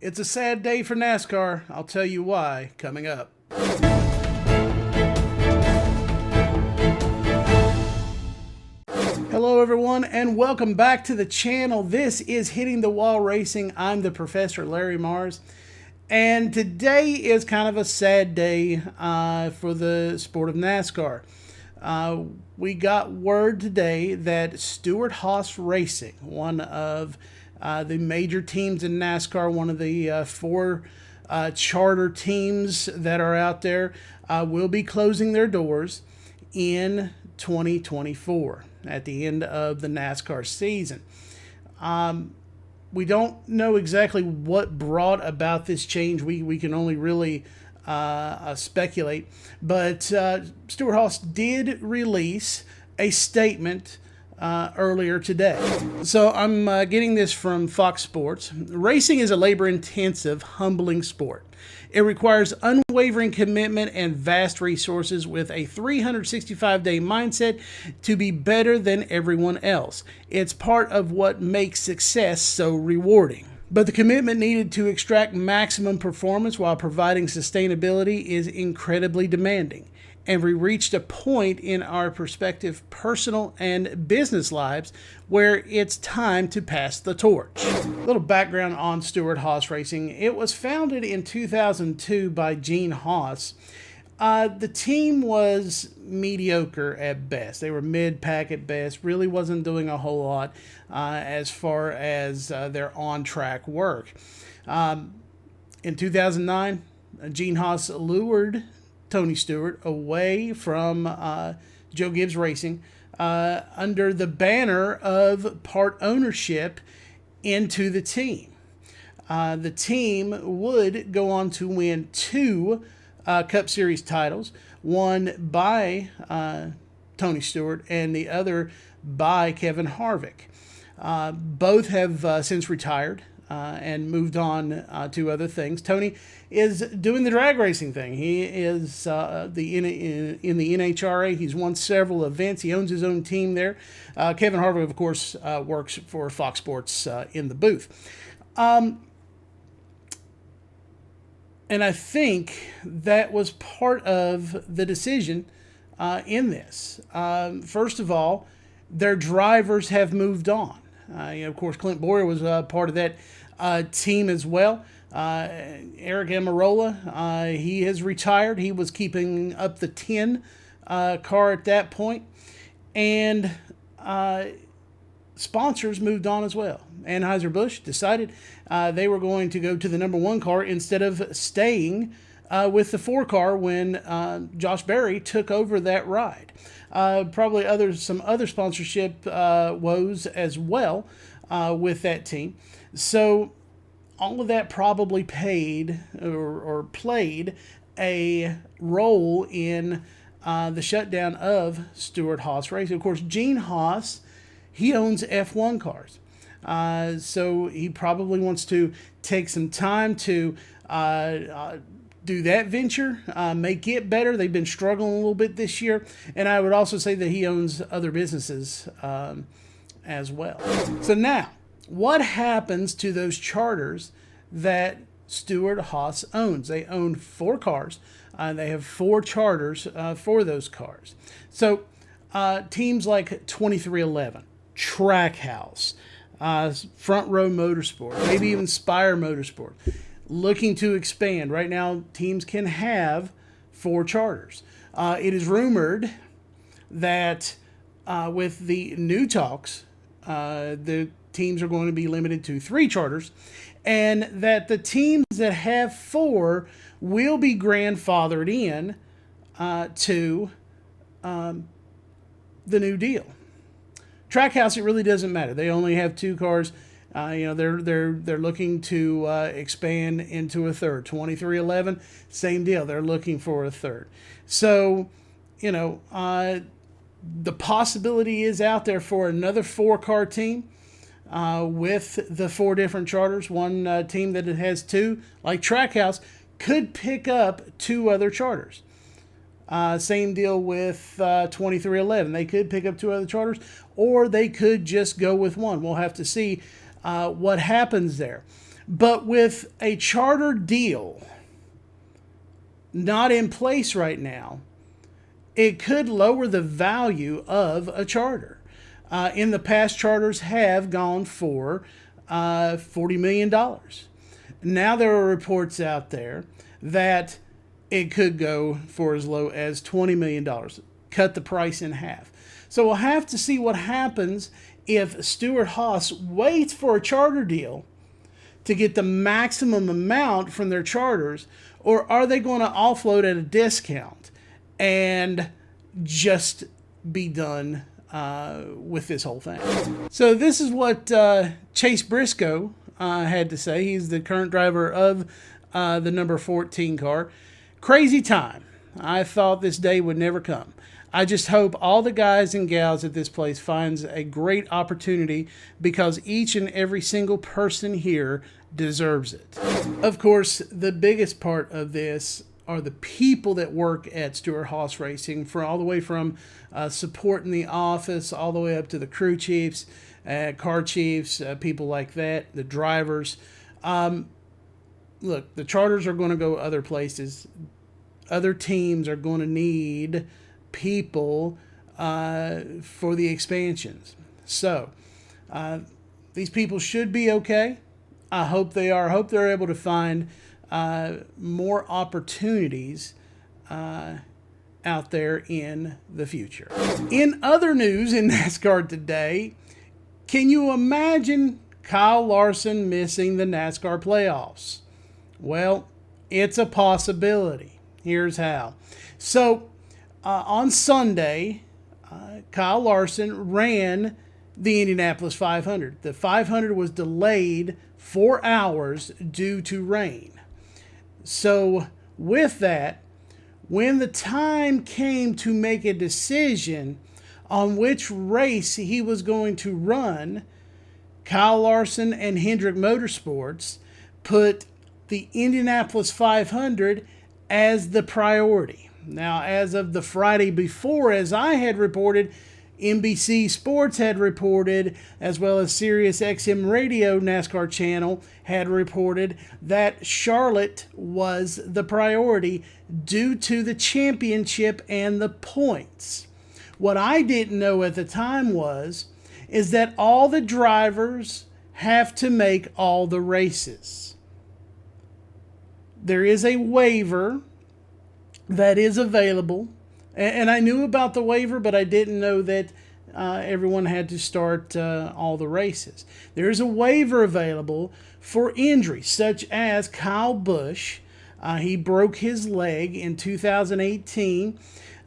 It's a sad day for NASCAR. I'll tell you why coming up. Hello everyone and welcome back to the channel. This is Hitting the Wall Racing. I'm the Professor Larry Mars. And today is kind of a sad day for the sport of NASCAR. We got word today that Stewart-Haas Racing, one of the major teams in NASCAR, one of the four charter teams that are out there, will be closing their doors in 2024 at the end of the NASCAR season. We don't know exactly what brought about this change. We can only really speculate. But Stewart-Haas did release a statement earlier today. So I'm getting this from Fox Sports. Racing is a labor-intensive, humbling sport. It requires unwavering commitment and vast resources with a 365-day mindset to be better than everyone else. It's part of what makes success so rewarding. But the commitment needed to extract maximum performance while providing sustainability is incredibly demanding. And we reached a point in our respective personal and business lives where it's time to pass the torch. A little background on Stewart-Haas Racing. It was founded in 2002 by Gene Haas. The team was mediocre at best. They were mid-pack at best, really wasn't doing a whole lot as far as their on-track work. In 2009, Gene Haas lured Tony Stewart away from Joe Gibbs Racing under the banner of part ownership into the team. The team would go on to win two Cup Series titles, one by Tony Stewart and the other by Kevin Harvick. Both have since retired and moved on to other things. Tony is doing the drag racing thing. He is in the NHRA. He's won several events. He owns his own team there. Kevin Harvick, of course, works for Fox Sports in the booth. And I think that was part of the decision in this. First of all, their drivers have moved on. Of course, Clint Boyer was part of that team as well. Eric Amarola, he has retired. He was keeping up the 10 car at that point. And sponsors moved on as well. Anheuser-Busch decided they were going to go to the number one car instead of staying with the 4 car when Josh Berry took over that ride. Probably some other sponsorship woes as well with that team. So all of that probably paid or played a role in the shutdown of Stewart-Haas Racing. Of course, Gene Haas, he owns F1 cars. So he probably wants to take some time to do that venture, make it better. They've been struggling a little bit this year. And I would also say that he owns other businesses as well. So now, what happens to those charters that Stewart-Haas owns? They own 4 cars. They have 4 charters for those cars. So teams like 2311, Trackhouse, Front Row Motorsport, maybe even Spire Motorsport, looking to expand. Right now, teams can have 4 charters. It is rumored that with the new talks, the teams are going to be limited to 3 charters, and that the teams that have 4 will be grandfathered in to the new deal. Trackhouse, it really doesn't matter. They only have 2 cars. They're looking to expand into a third. 2311, same deal. They're looking for a third. So, the possibility is out there for another 4-car team with the 4 different charters. One team that has 2, like Trackhouse, could pick up 2 other charters. Same deal with 2311. They could pick up 2 other charters, or they could just go with one. We'll have to see what happens there. But with a charter deal not in place right now, it could lower the value of a charter. In the past, charters have gone for $40 million. Now there are reports out there that it could go for as low as $20 million, cut the price in half. So we'll have to see what happens if Stewart-Haas waits for a charter deal to get the maximum amount from their charters, or are they going to offload at a discount and just be done with this whole thing? So this is what Chase Briscoe had to say. He's the current driver of the number 14 car. Crazy time. I thought this day would never come. I just hope all the guys and gals at this place finds a great opportunity, because each and every single person here deserves it. Of course, the biggest part of this are the people that work at Stewart-Haas Racing, for all the way from support in the office all the way up to the crew chiefs, car chiefs, people like that, the drivers. Look, the charters are going to go other places. Other teams are going to need people for the expansions. So these people should be okay. I hope they are. I hope they're able to find more opportunities out there in the future. In other news in NASCAR today, can you imagine Kyle Larson missing the NASCAR playoffs? Well, it's a possibility. Here's how. So on Sunday, Kyle Larson ran the Indianapolis 500. The 500 was delayed 4 hours due to rain. So with that, when the time came to make a decision on which race he was going to run, Kyle Larson and Hendrick Motorsports put the Indianapolis 500 as the priority. Now, as of the Friday before, as I had reported, NBC Sports had reported, as well as Sirius XM Radio NASCAR channel had reported, that Charlotte was the priority due to the championship and the points. What I didn't know at the time is that all the drivers have to make all the races. There is a waiver that is available. And I knew about the waiver, but I didn't know that everyone had to start all the races. There's a waiver available for injuries, such as Kyle Busch. He broke his leg in 2018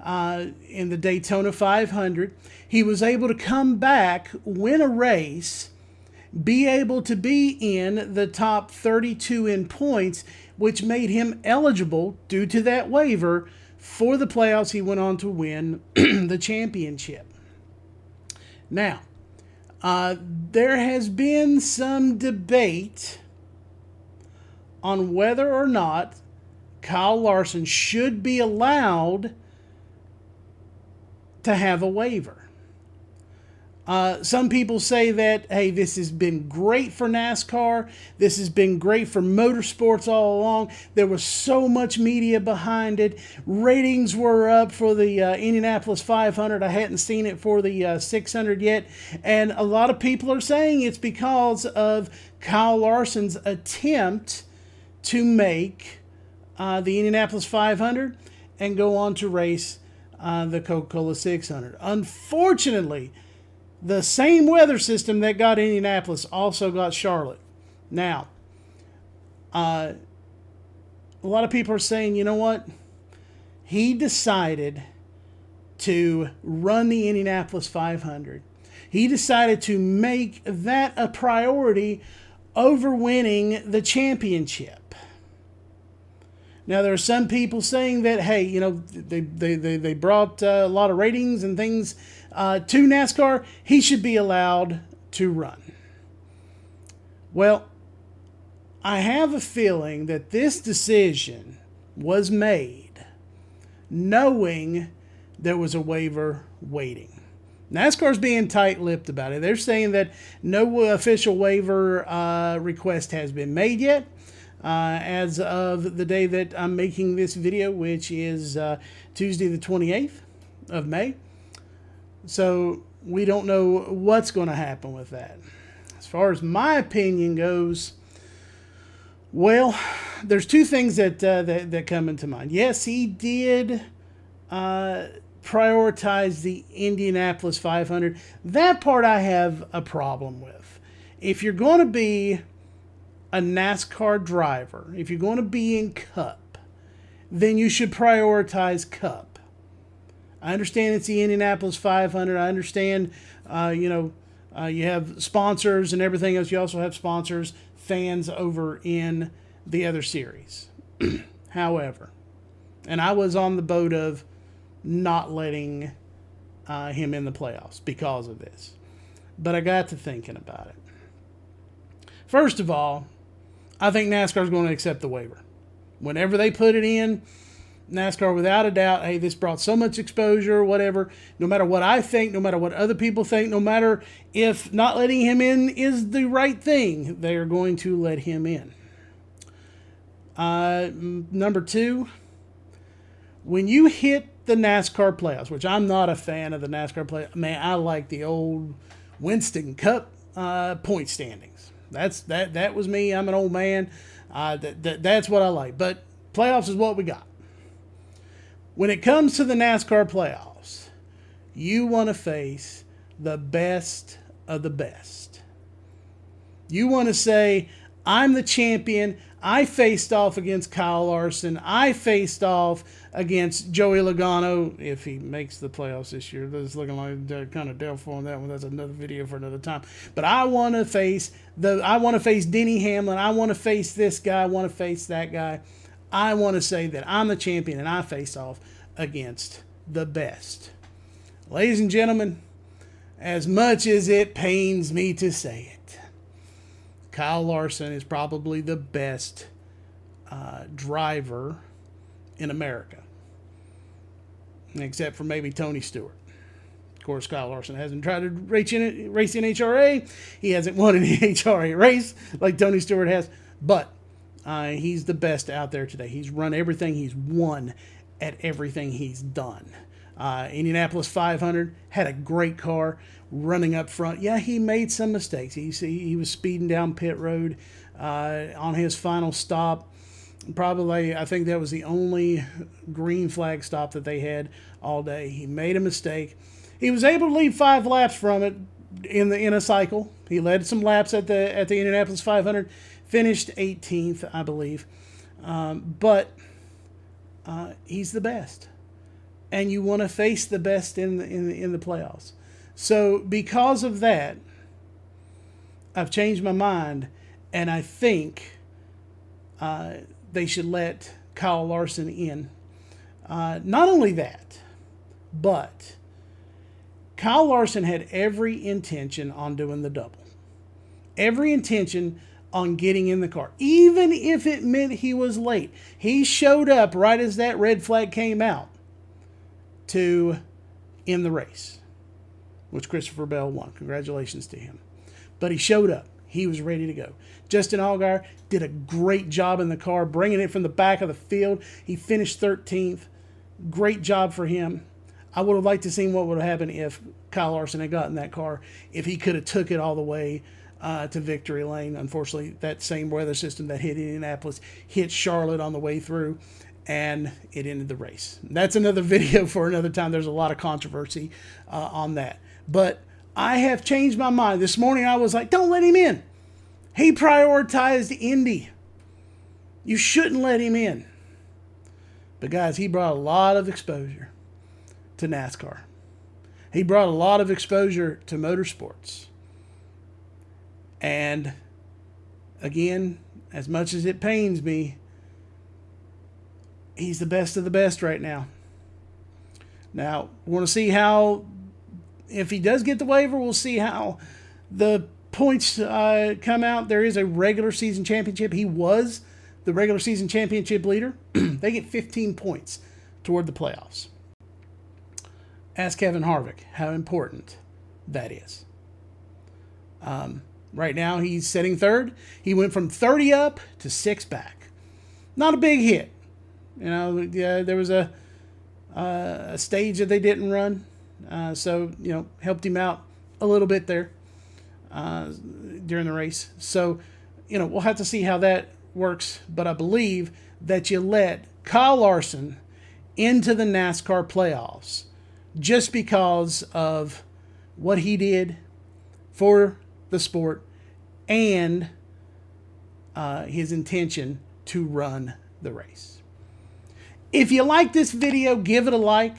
in the Daytona 500. He was able to come back, win a race, be able to be in the top 32 in points, which made him eligible, due to that waiver, for the playoffs. He went on to win the championship. Now, there has been some debate on whether or not Kyle Larson should be allowed to have a waiver. Some people say that, hey, this has been great for NASCAR. This has been great for motorsports all along. There was so much media behind it. Ratings were up for the Indianapolis 500. I hadn't seen it for the 600 yet. And a lot of people are saying it's because of Kyle Larson's attempt to make the Indianapolis 500 and go on to race the Coca-Cola 600. Unfortunately, the same weather system that got Indianapolis also got Charlotte. Now, a lot of people are saying, you know what? He decided to run the Indianapolis 500. He decided to make that a priority over winning the championship. Now, there are some people saying that, hey, you know, they brought a lot of ratings and things to NASCAR. He should be allowed to run. Well, I have a feeling that this decision was made knowing there was a waiver waiting. NASCAR's being tight-lipped about it. They're saying that no official waiver request has been made yet as of the day that I'm making this video, which is Tuesday the 28th of May. So we don't know what's going to happen with that. As far as my opinion goes, well, there's two things that come into mind. Yes, he did prioritize the Indianapolis 500. That part I have a problem with. If you're going to be a NASCAR driver, if you're going to be in Cup, then you should prioritize Cup. I understand it's the Indianapolis 500. I understand, you have sponsors and everything else. You also have sponsors, fans over in the other series. However, and I was on the boat of not letting him in the playoffs because of this. But I got to thinking about it. First of all, I think NASCAR is going to accept the waiver. Whenever they put it in, NASCAR, without a doubt, hey, this brought so much exposure, whatever. No matter what I think, no matter what other people think, no matter if not letting him in is the right thing, they are going to let him in. Number two, when you hit the NASCAR playoffs, which I'm not a fan of the NASCAR playoffs. Man, I like the old Winston Cup point standings. That was me. I'm an old man. That's what I like. But playoffs is what we got. When it comes to the NASCAR playoffs, you want to face the best of the best. You want to say, I'm the champion. I faced off against Kyle Larson. I faced off against Joey Logano. If he makes the playoffs this year, that's looking like kind of doubtful on that one. That's another video for another time. But I want to face Denny Hamlin. I want to face this guy. I want to face that guy. I want to say that I'm the champion and I face off against the best. Ladies and gentlemen, as much as it pains me to say it, Kyle Larson is probably the best driver in America, except for maybe Tony Stewart. Of course, Kyle Larson hasn't tried to race in HRA. He hasn't won an HRA race like Tony Stewart has, but he's the best out there today. He's run everything. He's won at everything he's done. Indianapolis 500 had a great car running up front. Yeah, he made some mistakes. He was speeding down pit road on his final stop. Probably, I think that was the only green flag stop that they had all day. He made a mistake. He was able to lead 5 laps from it in a cycle. He led some laps at the Indianapolis 500, finished 18th, I believe. But he's the best, and you want to face the best in the playoffs. So because of that, I've changed my mind, and I think they should let Kyle Larson in. Not only that, but Kyle Larson had every intention on doing the double. Every intention on getting in the car, even if it meant he was late. He showed up right as that red flag came out to end the race, which Christopher Bell won. Congratulations to him. But he showed up. He was ready to go. Justin Allgaier did a great job in the car, bringing it from the back of the field. He finished 13th. Great job for him. I would have liked to see what would have happened if Kyle Larson had gotten that car, if he could have took it all the way to victory lane. Unfortunately, that same weather system that hit Indianapolis hit Charlotte on the way through, and it ended the race. That's another video for another time. There's a lot of controversy on that. But I have changed my mind. This morning I was like, don't let him in. He prioritized Indy. You shouldn't let him in. But guys, he brought a lot of exposure to NASCAR. He brought a lot of exposure to motorsports. And again, as much as it pains me, he's the best of the best right now. Now, we want to see how, if he does get the waiver, we'll see how the points come out. There is a regular season championship. He was the regular season championship leader. They get 15 points toward the playoffs. Ask Kevin Harvick how important that is. Right now, he's sitting third. He went from 30 up to 6 back. Not a big hit. Yeah, there was a stage that they didn't run. So, helped him out a little bit there during the race. So, we'll have to see how that works. But I believe that you let Kyle Larson into the NASCAR playoffs just because of what he did for the sport and his intention to run the race. If you like this video, give it a like.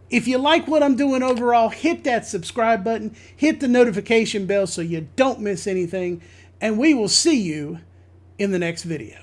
If you like what I'm doing overall, hit that subscribe button, hit the notification bell so you don't miss anything, and we will see you in the next video.